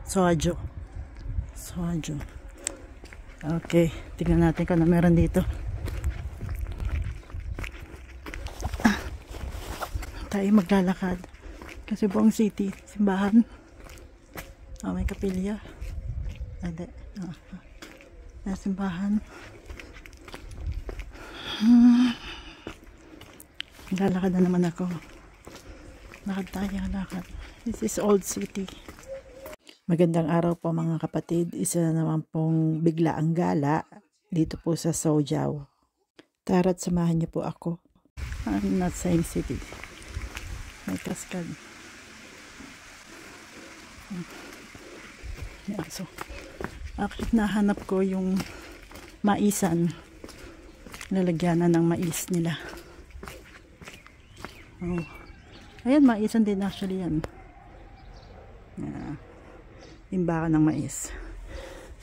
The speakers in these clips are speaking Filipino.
Sojo. Okay, tingnan natin kung ano meron dito. Tayo maglalakad kasi buong city, simbahan. May kapilya. Hindi. Simbahan. Lalakad na naman ako. Lakad tayo, lakad. This is old city. Magandang araw po mga kapatid. Isa na naman pong biglaang gala dito po sa Sojao. Tara't samahan niyo po ako. I'm not saying city. May kaskad. So, actually nahanap ko yung maisan. Lalagyanan ng mais nila. Ayan, maisan din actually yan. Imbakan ng mais.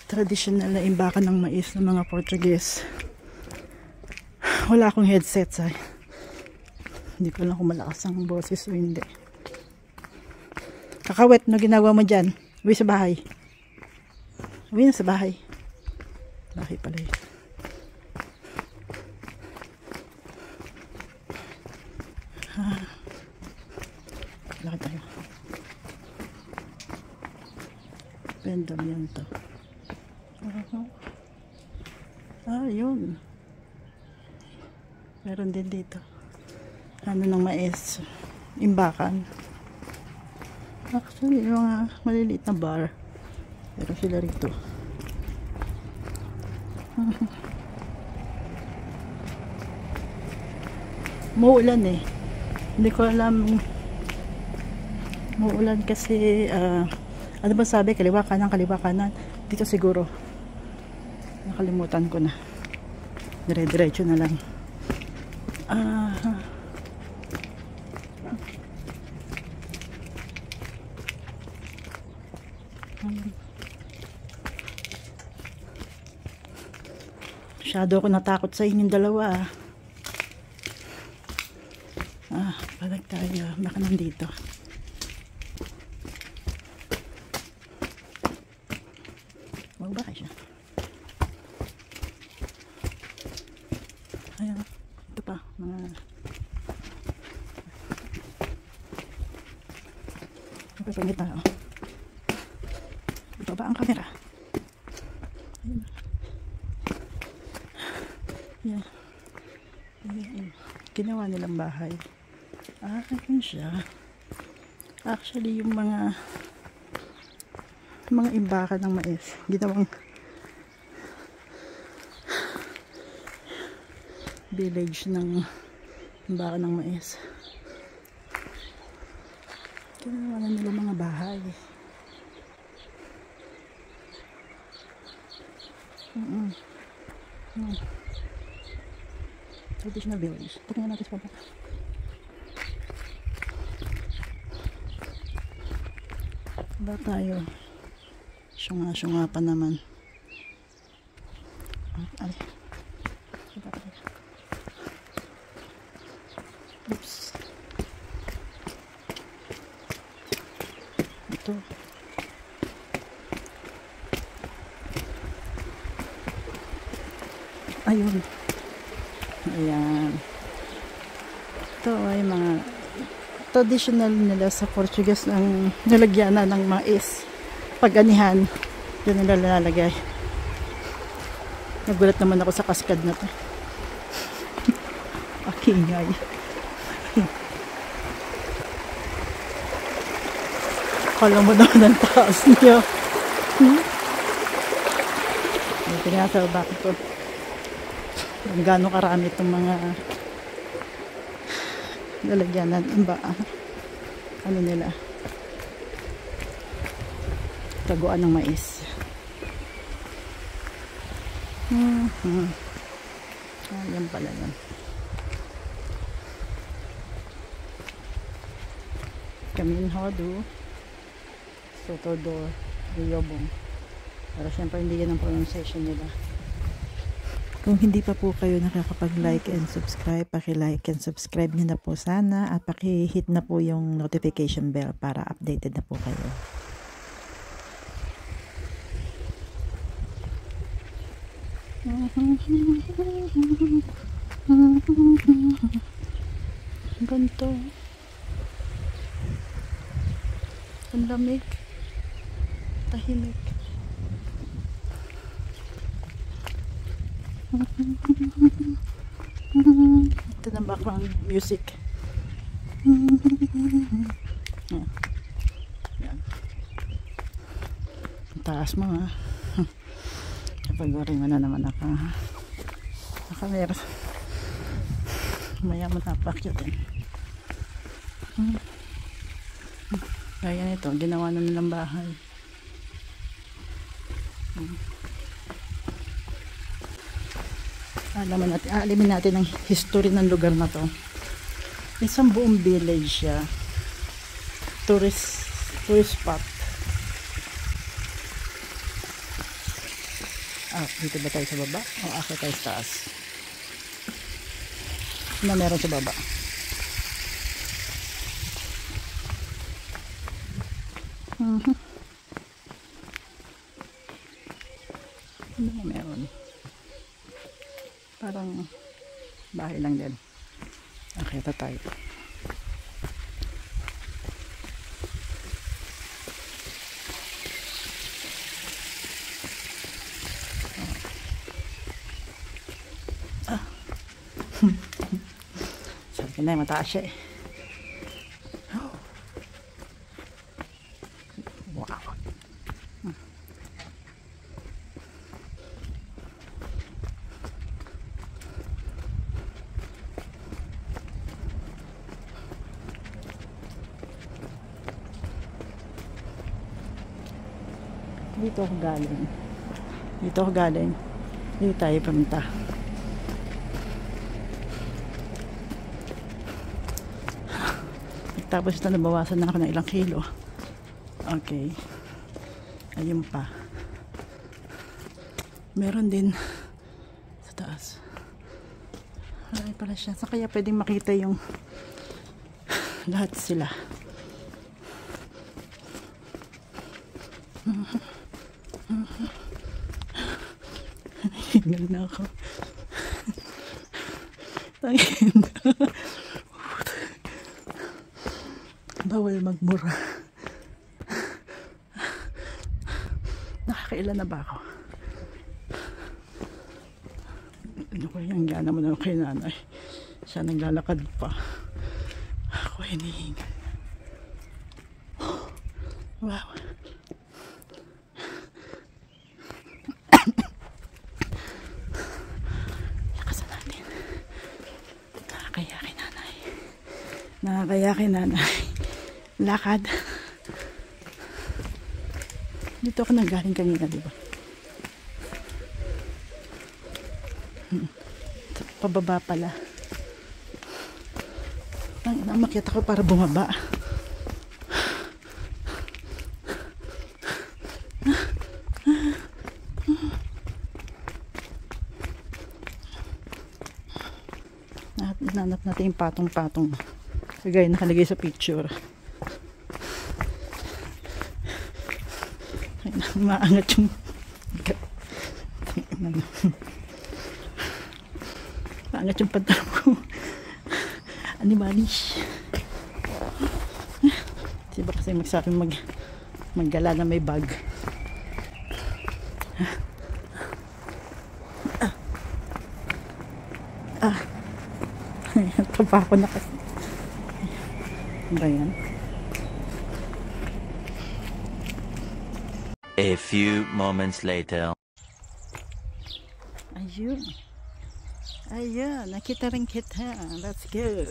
Traditional na imbakan ng mais ng mga Portuguese. Wala akong headset, hindi ko lang kung malakas ang boses o hindi. Kakawet, no ginagawa mo dyan? Uwi sa bahay. Uwi na sa bahay. Bahay pala yun. Lakad tayo. Pendam yan to. Yun. Meron din dito. Ano ng mais. Imbakan. Actually, yung mga maliliit na bar. Pero sila rito. Maulan eh. Hindi ko alam. Maulan kasi ano ba sabi? Kaliwa kanan. Dito siguro. Nakalimutan ko na. Dire-diretso na lang. Masyado ako natakot sa inyong dalawa. Palag tayo. Baka nandito. Magbaka siya. Ayan. Ito pa. Mga napasangit tayo. Ito ba ang camera? Ayan. Ayan. Ginawa nilang bahay. Ayan siya. Actually, yung mga imbakan ng mais, ginawang village ng imbakan ng mais. Ginawa na nila mga bahay. Traditional village. Tingnan natin sa baba. Ba tayo? Syunga pa naman. Oops. Ito. Ayun. Ayan. Ito ay mga traditional nila sa Portuguese ng nilagyanan ng mais. Pag-anihan, yun nila lalagay. Nagulat naman ako sa kaskad na to. Akingay. Kala mo naman ang taas niya. Tingnan sa bakit ko. Gano'ng karami itong mga lalagyanan. Ano nila? Taguan ng mais. Yan pala yan. Caminho Sotodor Riobong. Pero syempre hindi yan ang pronunciation nila. Kung hindi pa po kayo nakakapag-like and subscribe, paki-like and subscribe nyo na po sana at paki-hit na po yung notification bell para updated na po kayo. Ganito. Ang lamig. Tahimik. Ito na background music. Yan. Ang taas mo ha. Kapag-waring mo na naman ako. Nakameron. Maya mo napakyat eh. Kaya nito, ginawa na nilang bahay. Alamin natin ang history ng lugar na to. Isang buong village siya. Tourist spot. Dito ba tayo sa baba? O akit tayo sa taas? Ano meron sa baba? Ano meron? Parang bahay lang din. Akita tayo. Sabi na yung mataas siya eh. Wow. Dito ako galing. Dito tayo pumunta. Tapos ito nabawasan na ako ng ilang kilo. Okay. Ayun pa. Meron din sa taas. Marami pala siya. So, kaya pwedeng makita yung lahat sila. Hingal na ako. Tangin. Bawal magmura. Nakakailan na ba ako? Ano ko yung gana mo na kay nanay? Siya naglalakad pa. Ako hinihingal. Wow. Lakasan natin. Nakakaya kay nanay. Nakakaya kay nanay. Lakad. Dito ako nanggaling kanina, diba? Pababa pala. Umakyat ako para bumaba. Nanap natin yung patong-patong. Kagaya nakalagay sa picture. Maangat yung maangat yung pantalon ko. Animalish. Diba kasi magsabi maggala na may bag. Taba ko na kasi. Ba yan? A few moments later. Ayun. Ayun. Nakita rin kita. Let's go.